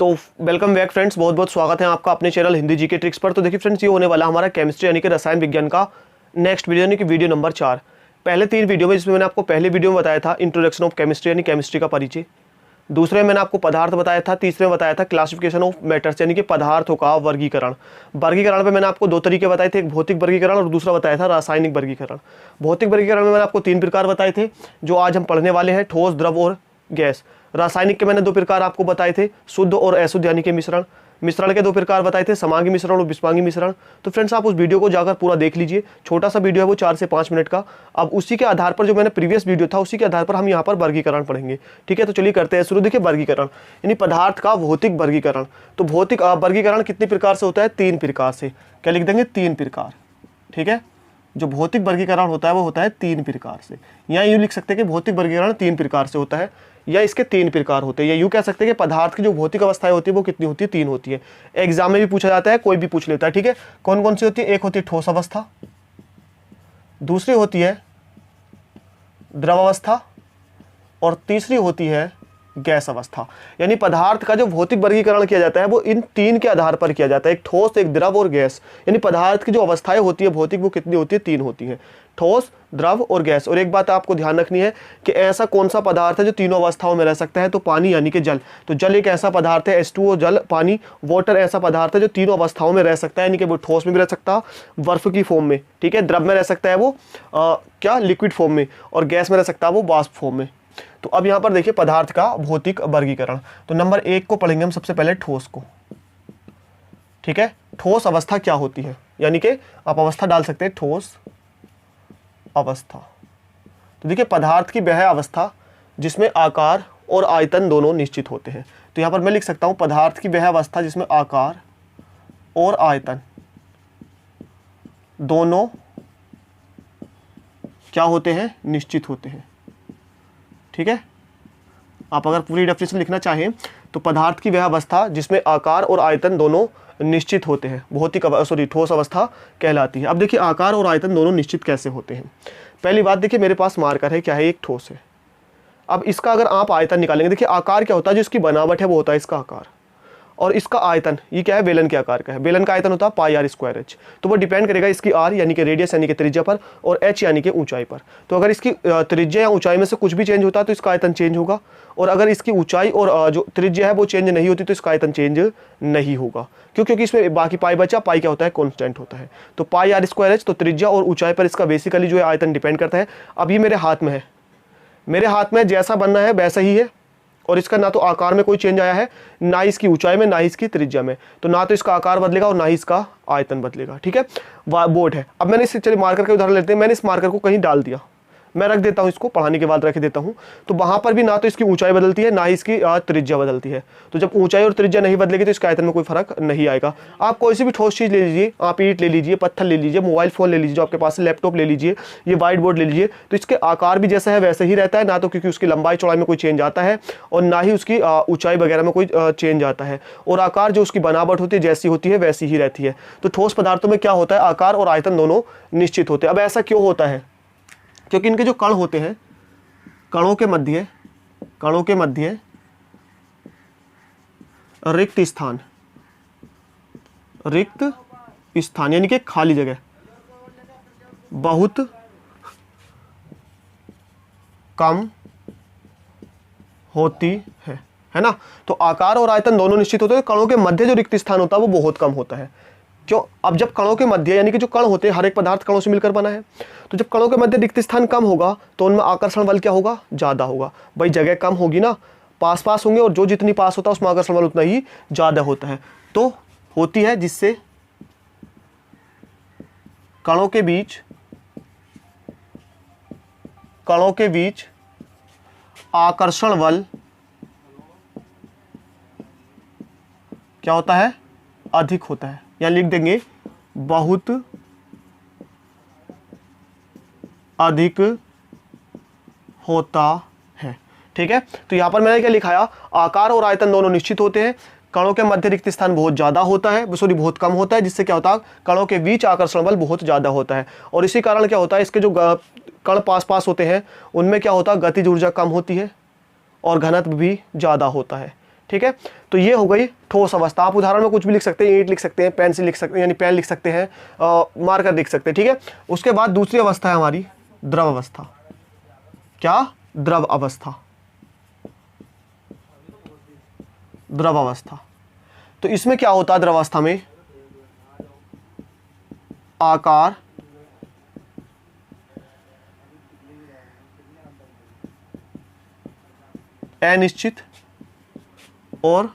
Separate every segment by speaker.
Speaker 1: तो welcome back friends, बहुत बहुत स्वागत है आपका अपने चैनल हिंदी जी के ट्रिक्स पर। तो देखिए फ्रेंड्स, ये होने वाला हमारा केमिस्ट्री यानी कि रसायन विज्ञान का नेक्स्ट वीडियो यानी कि वीडियो नंबर 4। पहले 3 वीडियो में, जिसमें मैंने आपको पहले वीडियो में बताया था इंट्रोडक्शन ऑफ केमिस्ट्री यानी केमिस्ट्री का परिचय, दूसरे में मैंने आपको पदार्थ बताया था, तीसरे में बताया था क्लासिफिकेशन ऑफ मैटर्स यानी कि पदार्थों का वर्गीकरण। वर्गीकरण पे मैंने आपको 2 तरीके बताए थे, एक भौतिक वर्गीकरण और दूसरा बताया था रासायनिक वर्गीकरण। भौतिक वर्गीकरण में मैंने आपको 3 प्रकार बताए थे जो आज हम पढ़ने वाले हैं, ठोस, द्रव और गैस। रासायनिक के मैंने 2 प्रकार आपको बताए थे, शुद्ध और अशुद्ध यानी कि मिश्रण। मिश्रण के 2 प्रकार बताए थे, समांगी मिश्रण और विषमांगी मिश्रण। तो फ्रेंड्स, आप उस वीडियो को जाकर पूरा देख लीजिए, छोटा सा वीडियो है वो 4 से 5 मिनट का। अब उसी के आधार पर, जो मैंने प्रीवियस वीडियो था उसी के आधार पर हम यहाँ पर वर्गीकरण पढ़ेंगे। ठीक है, तो चलिए करते हैं शुरू। देखिए, वर्गीकरण यानी पदार्थ का भौतिक वर्गीकरण। तो भौतिक वर्गीकरण कितने प्रकार से होता है? 3 प्रकार से। क्या लिख देंगे? 3 प्रकार। ठीक है, जो भौतिक वर्गीकरण होता है वो होता है 3 प्रकार से। या यूँ लिख सकते हैं कि भौतिक वर्गीकरण 3 प्रकार से होता है, या इसके 3 प्रकार होते हैं, या यूँ कह सकते हैं कि पदार्थ की जो भौतिक अवस्थाएं होती है वो कितनी होती है? 3 होती है। एग्जाम में भी पूछा जाता है, कोई भी पूछ लेता है। ठीक है, कौन कौन सी होती है? एक होती है ठोस अवस्था, दूसरी होती है द्रव अवस्था और तीसरी होती है गैस अवस्था। यानी पदार्थ का जो भौतिक वर्गीकरण किया जाता है वो इन 3 के आधार पर किया जाता है, एक ठोस, एक द्रव और गैस। यानी पदार्थ की जो अवस्थाएं होती है भौतिक, वो कितनी होती है? 3 होती है, ठोस, द्रव और गैस। और एक बात आपको ध्यान रखनी है कि ऐसा कौन सा पदार्थ है जो तीनों अवस्थाओं में रह सकता है? तो पानी यानी कि जल। तो जल एक ऐसा पदार्थ है, H2O जल, पानी, वाटर ऐसा पदार्थ है जो तीनों अवस्थाओं में रह सकता है, यानी कि वो ठोस में भी रह सकता है, बर्फ की फॉर्म में, ठीक है, द्रव में रह सकता है वो क्या लिक्विड फॉर्म में, और गैस में रह सकता है वो वाष्प फॉर्म में। तो अब यहाँ पर देखिए पदार्थ का भौतिक वर्गीकरण। तो नंबर 1 को पढ़ेंगे हम सबसे पहले, ठोस को। ठीक है, ठोस अवस्था क्या होती है? यानी कि आप अवस्था डाल सकते हैं, ठोस अवस्था। तो देखिए, पदार्थ की वह अवस्था जिसमें आकार और आयतन दोनों निश्चित होते हैं। तो यहाँ पर मैं लिख सकता हूँ पदार्थ की वह अवस्था जिसमें आकार और आयतन दोनों क्या होते हैं? निश्चित होते हैं। ठीक है, आप अगर पूरी डेफिनेशन लिखना चाहें तो पदार्थ की वह अवस्था जिसमें आकार और आयतन दोनों निश्चित होते हैं, भौतिक ठोस अवस्था कहलाती है। अब देखिए, आकार और आयतन दोनों निश्चित कैसे होते हैं? पहली बात देखिए, मेरे पास मार्कर है, क्या है? एक ठोस है। अब इसका अगर आप आयतन निकालेंगे, देखिए आकार क्या होता है? जो इसकी बनावट है वो होता है इसका आकार, और इसका आयतन ये क्या है? बेलन के आकार का है। बेलन का आयतन होता है πr²h। तो वो डिपेंड करेगा इसकी r यानी कि रेडियस यानी कि त्रिज्या पर, और h यानी कि ऊंचाई पर। तो अगर इसकी त्रिज्या या ऊंचाई में से कुछ भी चेंज होता है तो इसका आयतन चेंज होगा, और अगर इसकी ऊंचाई और जो त्रिज्या है वो चेंज नहीं होती तो इसका आयतन चेंज नहीं होगा। क्यों? क्योंकि इसमें बाकी पाई बचा, पाई क्या होता है? कॉन्स्टेंट होता है। तो πr²h, तो त्रिज्या और ऊंचाई पर इसका बेसिकली जो है आयतन डिपेंड करता है। अब ये मेरे हाथ में है, मेरे हाथ में जैसा बनना है वैसा ही है, और इसका ना तो आकार में कोई चेंज आया है, ना इसकी ऊंचाई में, ना इसकी त्रिज्या में। तो ना तो इसका आकार बदलेगा और ना ही इसका आयतन बदलेगा। ठीक है, बोर्ड है। अब मैंने इस, चलिए मार्कर का उदाहरण लेते हैं। मैंने इस मार्कर को कहीं डाल दिया, मैं रख देता हूं इसको, पढ़ाने के बाद रख देता हूं, तो वहां पर भी ना तो इसकी ऊंचाई बदलती है ना ही इसकी त्रिज्या बदलती है। तो जब ऊंचाई और त्रिज्या नहीं बदलेगी तो इसके आयतन में कोई फर्क नहीं आएगा। आप कोई सी भी ठोस चीज ले लीजिए, आप ईंट ले लीजिए, पत्थर ले लीजिए, मोबाइल फोन ले लीजिए जो आपके पास है, लैपटॉप ले लीजिए, ये व्हाइट बोर्ड ले लीजिए, तो इसके आकार भी जैसा है वैसे ही रहता है, ना तो क्योंकि उसकी लंबाई चौड़ाई में कोई चेंज आता है और ना ही उसकी ऊंचाई वगैरह में कोई चेंज आता है, और आकार जो उसकी बनावट होती है जैसी होती है वैसी ही रहती है। तो ठोस पदार्थों में क्या होता है? आकार और आयतन दोनों निश्चित होते हैं। अब ऐसा क्यों होता है? क्योंकि इनके जो कण होते हैं, कणों के मध्य रिक्त स्थान यानी कि खाली जगह बहुत कम होती है ना। तो आकार और आयतन दोनों निश्चित होते हैं, कणों के मध्य जो रिक्त स्थान होता है वो बहुत कम होता है। क्यों? अब जब कणों के मध्य यानी कि जो कण होते हैं, हर एक पदार्थ कणों से मिलकर बना है, तो जब कणों के मध्य रिक्त स्थान कम होगा तो उनमें आकर्षण बल क्या होगा? ज्यादा होगा। भाई जगह कम होगी ना, पास पास होंगे, और जो जितनी पास होता है उसमें आकर्षण बल उतना ही ज्यादा होता है। तो होती है जिससे कणों के बीच आकर्षण बल क्या होता है? अधिक होता है। या लिख देंगे बहुत अधिक होता है। ठीक है, तो यहां पर मैंने क्या लिखाया? आकार और आयतन दोनों निश्चित होते हैं, कणों के मध्य रिक्त स्थान बहुत ज्यादा होता है, बहुत कम होता है, जिससे क्या होता है? कणों के बीच आकर्षण बल बहुत ज्यादा होता है, और इसी कारण क्या होता है? इसके जो कण पास पास होते हैं उनमें क्या होता है? गतिज ऊर्जा कम होती है और घनत्व भी ज्यादा होता है। ठीक है। तो ये हो गई ठोस अवस्था। आप उदाहरण में कुछ भी लिख सकते हैं, ईंट लिख सकते हैं, पेन से लिख सकते हैं, यानी पेन लिख सकते हैं, मार्कर लिख सकते हैं, ठीक है। उसके बाद दूसरी अवस्था है हमारी द्रव अवस्था। क्या? द्रव अवस्था। द्रव अवस्था। तो इसमें क्या होता है द्रव अवस्था में? आकार अनिश्चित और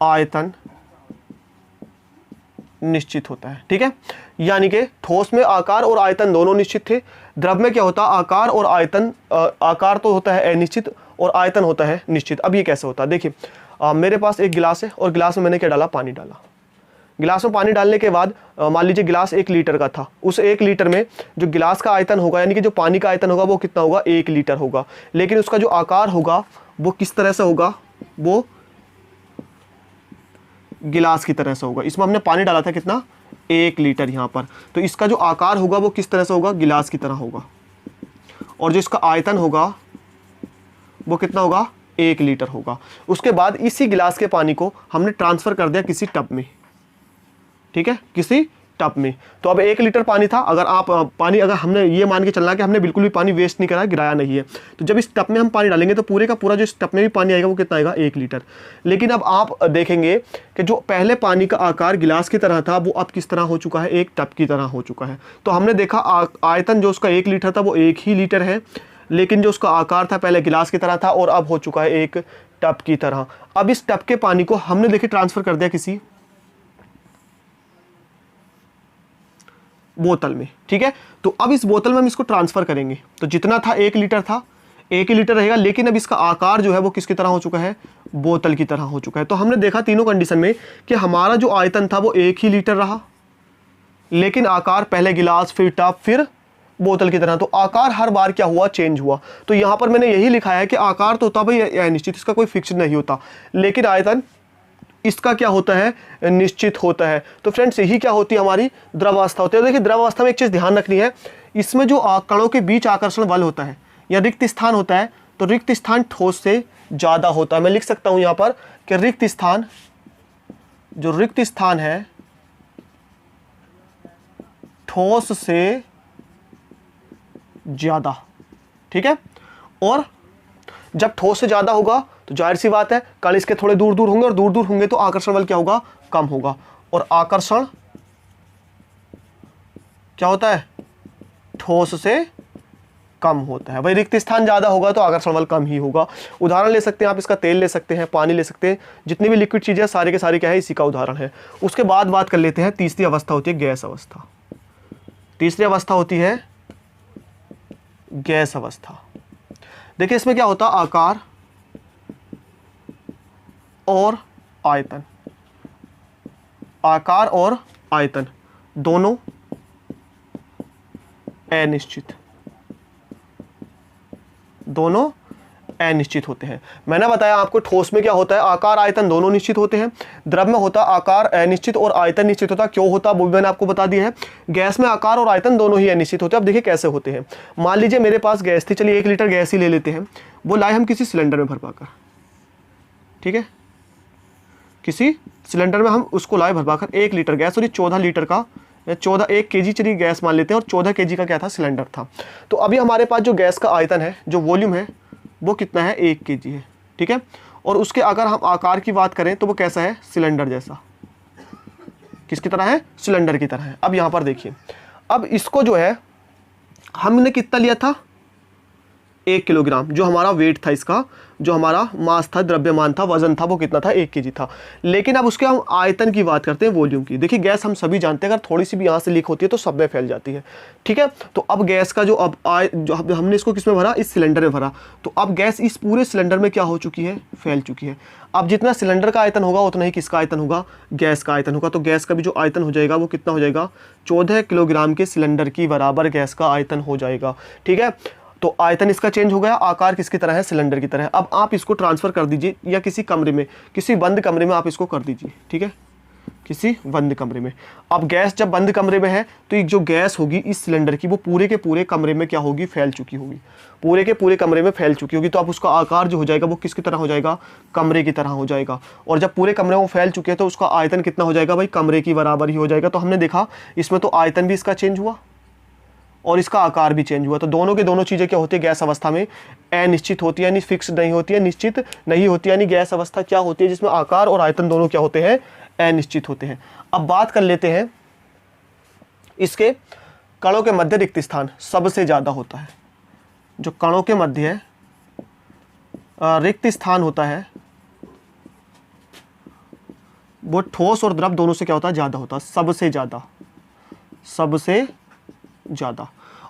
Speaker 1: आयतन निश्चित होता है, ठीक है। यानी कि ठोस में आकार और आयतन दोनों निश्चित थे, द्रव में क्या होता है? आकार और आयतन, आकार तो होता है अनिश्चित और आयतन होता है निश्चित। अब ये कैसे होता है? देखिए, मेरे पास एक गिलास है और गिलास में मैंने क्या डाला? पानी डाला। गिलास में पानी डालने के बाद मान लीजिए गिलास 1 लीटर का था। उस 1 लीटर में जो गिलास का आयतन होगा, यानी कि जो पानी का आयतन होगा, वो कितना होगा? 1 लीटर होगा। लेकिन उसका जो आकार होगा वो किस तरह से होगा? वो गिलास की तरह से होगा। इसमें हमने पानी डाला था कितना? 1 लीटर यहाँ पर। तो इसका जो आकार होगा वो किस तरह से होगा? गिलास की तरह होगा। और जो इसका आयतन होगा वो कितना होगा? 1 लीटर होगा। उसके बाद इसी गिलास के पानी को हमने ट्रांसफर कर दिया किसी टब में, ठीक है, किसी टब में। तो अब 1 लीटर पानी था। अगर आप पानी, अगर हमने ये मान के चलना कि हमने बिल्कुल भी पानी वेस्ट नहीं करा, गिराया नहीं है, तो जब इस टब में हम पानी डालेंगे तो पूरे का पूरा जो इस टब में भी पानी आएगा वो कितना आएगा? 1 लीटर। लेकिन अब आप देखेंगे कि जो पहले पानी का आकार गिलास की तरह था वो अब किस तरह हो चुका है? एक टब की तरह हो चुका है। तो हमने देखा आयतन जो उसका 1 लीटर था वो 1 ही लीटर है, लेकिन जो उसका आकार था पहले गिलास की तरह था और अब हो चुका है एक टब की तरह। अब इस टब के पानी को हमने देखिए ट्रांसफर कर दिया किसी बोतल में, ठीक है। तो अब इस बोतल में हम इसको ट्रांसफर करेंगे, तो जितना था 1 लीटर था, 1 ही लीटर रहेगा, लेकिन अब इसका आकार जो है वो किसकी तरह हो चुका है? बोतल की तरह हो चुका है। तो हमने देखा तीनों कंडीशन में कि हमारा जो आयतन था वो 1 ही लीटर रहा, लेकिन आकार पहले गिलास, फिर टब, फिर बोतल की तरह। तो आकार हर बार क्या हुआ? चेंज हुआ। तो यहाँ पर मैंने यही लिखा है कि आकार तो होता भाई अनिश्चित, इसका कोई फिक्स नहीं होता, लेकिन आयतन इसका क्या होता है? निश्चित होता है। तो फ्रेंड्स, यही क्या होती है? हमारी द्रव अवस्था होती है। देखिए, द्रव अवस्था में एक चीज़ ध्यान रखनी है, इसमें जो कणों के बीच आकर्षण बल होता है या रिक्त स्थान होता है, तो रिक्त स्थान ठोस से ज़्यादा होता है। मैं लिख सकता हूँ यहाँ पर कि रिक्त स्थान, जो रिक्त स्थान है ठोस से ज़्यादा, ठीक है। और जब ठोस से ज़्यादा होगा तो जाहिर सी बात है कण इसके थोड़े दूर दूर होंगे, और दूर दूर होंगे तो आकर्षण बल क्या होगा? कम होगा। और आकर्षण क्या होता है? ठोस से कम होता है। भाई रिक्त स्थान ज़्यादा होगा तो आकर्षण बल कम ही होगा। उदाहरण ले सकते हैं आप, इसका तेल ले सकते हैं, पानी ले सकते हैं, जितनी भी लिक्विड चीज़ें सारे के सारे क्या है? इसी का उदाहरण है। उसके बाद बात कर लेते हैं, तीसरी अवस्था होती है गैस अवस्था। तीसरी अवस्था होती है गैस अवस्था। देखिए, इसमें क्या होता है? आकार और आयतन, आकार और आयतन दोनों अनिश्चित, दोनों अनिश्चित होते हैं। मैंने बताया आपको ठोस में क्या होता है? आकार आयतन दोनों निश्चित होते हैं। द्रव में होता आकार अनिश्चित और आयतन निश्चित होता। क्यों होता वो भी मैंने आपको बता दिया है। गैस में आकार और आयतन दोनों ही अनिश्चित होते हैं। अब देखिए कैसे होते हैं। मान लीजिए मेरे पास गैस थी, चलिए 1 लीटर गैस ही ले लेते हैं, वो लाए हम किसी सिलेंडर में भर पाकर, ठीक है, किसी सिलेंडर में हम उसको लाए भर पाकर 1 लीटर गैस, और ये 14 लीटर का 1 केजी चलिए गैस मान लेते हैं, और 14 केजी का क्या था? सिलेंडर था। तो अभी हमारे पास जो गैस का आयतन है, जो वॉल्यूम है, वो कितना है? 1 केजी है, ठीक है। और उसके अगर हम आकार की बात करें तो वो कैसा है? सिलेंडर जैसा। किसकी तरह है? सिलेंडर की तरह है। अब यहाँ पर देखिए, अब इसको जो है हमने कितना लिया था? 1 किलोग्राम, जो हमारा वेट था, इसका जो हमारा मास था, द्रव्यमान था, वजन था, वो कितना था? 1 केजी था। लेकिन अब उसके हम आयतन की बात करते हैं, वॉल्यूम की। देखिए, गैस हम सभी जानते हैं, अगर थोड़ी सी भी यहाँ से लीक होती है तो सब में फैल जाती है, ठीक है। तो अब गैस का जो हमने इसको किस में भरा? इस सिलेंडर में भरा। तो अब गैस इस पूरे सिलेंडर में क्या हो चुकी है? फैल चुकी है। अब जितना सिलेंडर का आयतन होगा उतना ही किसका आयतन होगा? गैस का आयतन होगा। तो गैस का भी जो आयतन हो जाएगा वो कितना हो जाएगा? 14 किलोग्राम के सिलेंडर की बराबर गैस का आयतन हो जाएगा, ठीक है। तो आयतन इसका चेंज हो गया, आकार किसकी तरह है? सिलेंडर की तरह है। अब आप इसको ट्रांसफ़र कर दीजिए या किसी कमरे में, किसी बंद कमरे में आप इसको कर दीजिए, ठीक है। किसी बंद कमरे में। अब गैस जब बंद कमरे में है तो एक जो गैस होगी इस सिलेंडर की वो पूरे के पूरे कमरे में क्या होगी, फैल चुकी होगी, पूरे के पूरे कमरे में फैल चुकी होगी। तो अब उसका आकार जो हो जाएगा वो किसकी तरह हो जाएगा, कमरे की तरह हो जाएगा। और जब पूरे कमरे में फैल चुके हैं तो उसका आयतन कितना हो जाएगा भाई, कमरे की बराबर ही हो जाएगा। तो हमने देखा इसमें तो आयतन भी इसका चेंज हुआ और इसका आकार भी चेंज हुआ। तो दोनों के दोनों चीज़ें क्या होती है गैस अवस्था में, अनिश्चित होती है, यानी फिक्स नहीं होती है, निश्चित नहीं होती है। यानी गैस अवस्था क्या होती है जिसमें आकार और आयतन दोनों क्या होते हैं, अनिश्चित होते हैं। अब बात कर लेते हैं इसके कणों के मध्य रिक्त स्थान सबसे ज़्यादा होता है। जो कणों के मध्य रिक्त स्थान होता है वो ठोस और द्रव दोनों से क्या होता है, ज़्यादा होता है, सबसे ज़्यादा, सबसे ज़्यादा।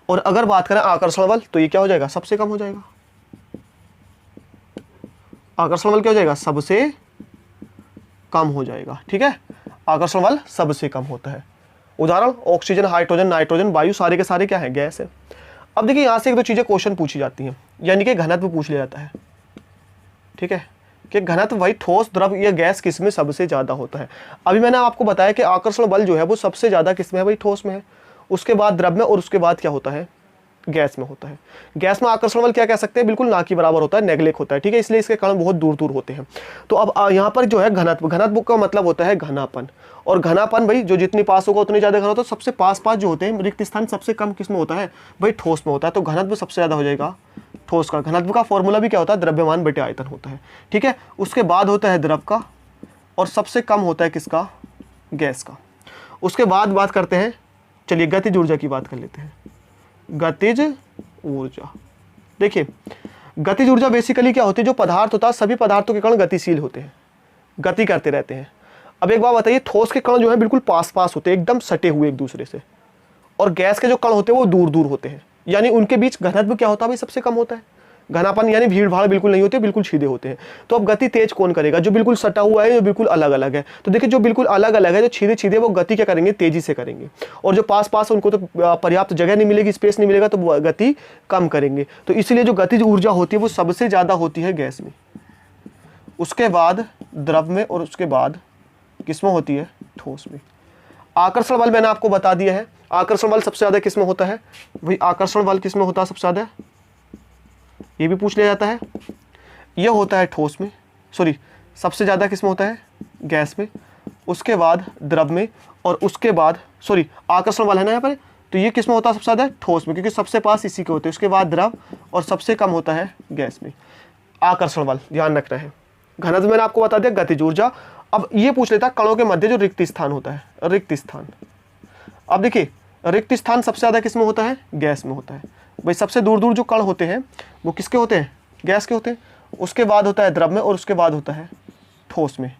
Speaker 1: और अगर बात करें आकर्षण बल तो ये क्या हो जाएगा, सबसे कम हो जाएगा। आकर्षण बल क्या हो जाएगा, सबसे कम हो जाएगा। ठीक है, आकर्षण बल सबसे कम होता है। उदाहरण ऑक्सीजन, हाइड्रोजन, नाइट्रोजन, वायु, सारे के सारे क्या है, गैस है। अब देखिए यहाँ से एक दो चीज़ें क्वेश्चन पूछी जाती हैं, यानी कि घनत्व पूछ लिया जाता है। ठीक है, कि घनत्व वही ठोस, द्रव या गैस किस में सबसे ज़्यादा होता है। अभी मैंने आपको बताया कि आकर्षण बल जो है वो सबसे ज़्यादा किस में है भाई, ठोस में है, उसके बाद द्रव में, और उसके बाद क्या होता है, गैस में होता है। गैस में आकर्षण बल क्या कह सकते हैं, बिल्कुल ना के बराबर होता है, नेगलेक्ट होता है। ठीक है, इसलिए इसके कण बहुत दूर दूर होते हैं। तो अब यहाँ पर जो है घनत्व, घनत्व का मतलब होता है घनापन, और घनापन भाई जो जितनी पास होगा उतनी ज़्यादा घना होता है। सबसे पास पास जो होते हैं रिक्त स्थान सबसे कम किस में होता है भाई, ठोस में होता है। तो घनत्व सबसे ज़्यादा हो जाएगा ठोस का। घनत्व का फॉर्मूला भी क्या होता है, द्रव्यमान बटे आयतन होता है। ठीक है, उसके बाद होता है द्रव का, और सबसे कम होता है किसका, गैस का। उसके बाद बात करते हैं, चलिए गतिज ऊर्जा की बात कर लेते हैं। गतिज ऊर्जा, देखिए गतिज ऊर्जा बेसिकली क्या होती है, जो पदार्थ होता है सभी पदार्थों के कण गतिशील होते हैं, गति करते रहते हैं। अब एक बात बताइए, ठोस के कण जो है बिल्कुल पास पास होते हैं, एकदम सटे हुए एक दूसरे से, और गैस के जो कण होते हैं वो दूर दूर होते हैं, यानी उनके बीच घनत्व क्या होता है भाई, सबसे कम होता है। घनापन यानी भीड़ भाड़ बिल्कुल नहीं होती, बिल्कुल सीधे होते हैं। तो अब गति तेज कौन करेगा, जो बिल्कुल सटा हुआ है, जो बिल्कुल अलग अलग है। तो देखिए जो बिल्कुल अलग अलग है, जो सीधे सीधे, वो गति क्या करेंगे, तेजी से करेंगे, और जो पास पास उनको तो पर्याप्त जगह नहीं मिलेगी, स्पेस नहीं मिलेगा, तो वो गति कम करेंगे। तो इसलिए जो गतिज ऊर्जा होती है वो सबसे ज़्यादा होती है गैस में, उसके बाद द्रव में, और उसके बाद किसमें होती है, ठोस में। आकर्षण बल मैंने आपको बता दिया है, आकर्षण बल सबसे ज़्यादा किसमें होता है भाई, आकर्षण बल किसमें होता है सबसे ज़्यादा, ये भी पूछ लिया जाता है। यह होता है ठोस में, सॉरी सबसे ज़्यादा किसमें होता है, गैस में, उसके बाद द्रव में, और उसके बाद सॉरी आकर्षण बल है ना यहाँ पर, तो ये किसमें होता है सबसे ज़्यादा, ठोस में, क्योंकि सबसे पास इसी के होते हैं। उसके बाद द्रव, और सबसे कम होता है गैस में। आकर्षण बल ध्यान रखना है। घनत्व मैंने आपको बता दिया, गतिज ऊर्जा। अब ये पूछ लेता है कणों के मध्य जो रिक्त स्थान होता है, रिक्त स्थान। अब देखिए रिक्त स्थान सबसे ज़्यादा किसमें होता है, गैस में होता है भाई। सबसे दूर दूर जो कण होते हैं वो किसके होते हैं, गैस के होते हैं। उसके बाद होता है द्रव में, और उसके बाद होता है ठोस में।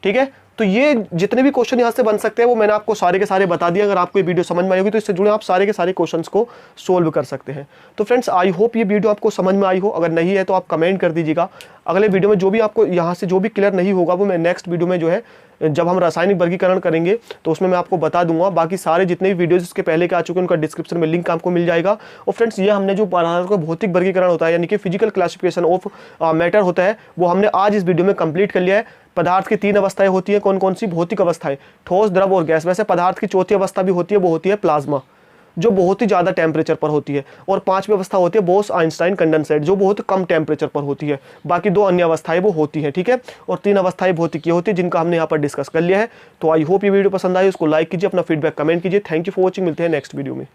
Speaker 1: ठीक है, तो ये जितने भी क्वेश्चन यहाँ से बन सकते हैं वो मैंने आपको सारे के सारे बता दिए। अगर आपको ये वीडियो समझ में आई होगी तो इससे जुड़े आप सारे के सारे क्वेश्चंस को सोल्व कर सकते हैं। तो फ्रेंड्स आई होप ये वीडियो आपको समझ में आई हो। अगर नहीं है तो आप कमेंट कर दीजिएगा। अगले वीडियो में जो भी आपको यहाँ से जो भी क्लियर नहीं होगा वो मैं नेक्स्ट वीडियो में जो है जब हम रासायनिक वर्गीकरण करेंगे तो उसमें मैं आपको बता दूंगा। बाकी सारे जितने भी वीडियोस इसके पहले के आ चुके हैं उनका डिस्क्रिप्शन में लिंक आपको मिल जाएगा। और फ्रेंड्स ये हमने जो पदार्थ का भौतिक वर्गीकरण होता है यानी कि फिजिकल क्लासिफिकेशन ऑफ मैटर होता है वो हमने आज इस वीडियो में कंप्लीट कर लिया है। पदार्थ की 3 अवस्थाएं होती है, कौन कौन सी, भौतिक अवस्थाएं, ठोस, द्रव और गैस। वैसे पदार्थ की 4थी अवस्था भी होती है, वो होती है प्लाज्मा, जो बहुत ही ज़्यादा टेम्परेचर पर होती है। और 5वीं अवस्था होती है बोस आइंस्टाइन कंडेंसेट, जो बहुत कम टेम्परेचर पर होती है। बाकी 2 अन्य अवस्थाएं वो होती है, ठीक है। और 3 अवस्थाएं भौतिकीय होती है जिनका हमने यहाँ पर डिस्कस कर लिया है। तो आई होप ये वीडियो पसंद आई, उसको लाइक कीजिए, अपना फीडबैक कमेंट कीजिए। थैंक यू फॉर वॉचिंग, मिलते हैं नेक्स्ट वीडियो में।